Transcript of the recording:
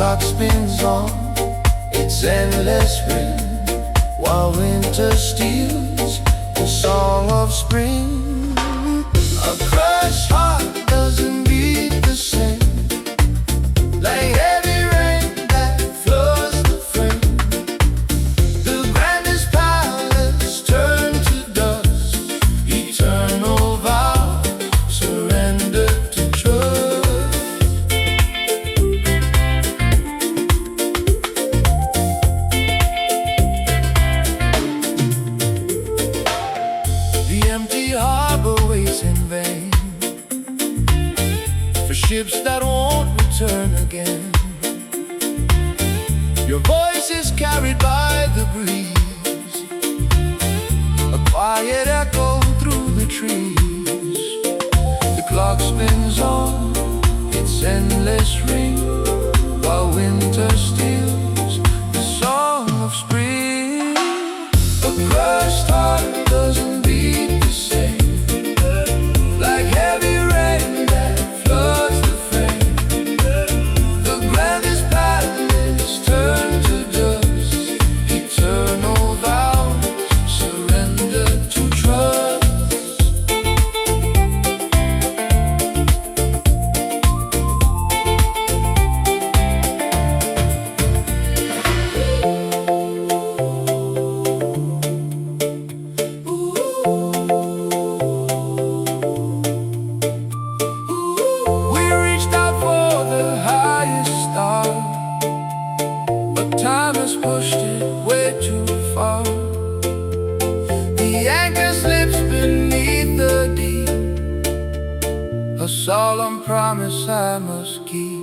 clock spins on its endless ring, while winter steals the song of spring. A crushed heart doesn't beat the same, like heavy rain that floods the frame. The grandest palace turned to dust, eternal vow surrendered to trust. The empty harbor waits in vain for ships that won't return again. Your voice is carried by the breeze, a quiet echo through the trees. The clock spins on its endless ring, while winter steals the song of spring. A crushed heart doesn't beat the same, like heavy rain that floods the frame. The grandest palace turned to dust, eternal vows surrendered to trust. We reached out for the highest star, but time has pushed it way too far. The anchor slips beneath the deep, a solemn promise I must keep.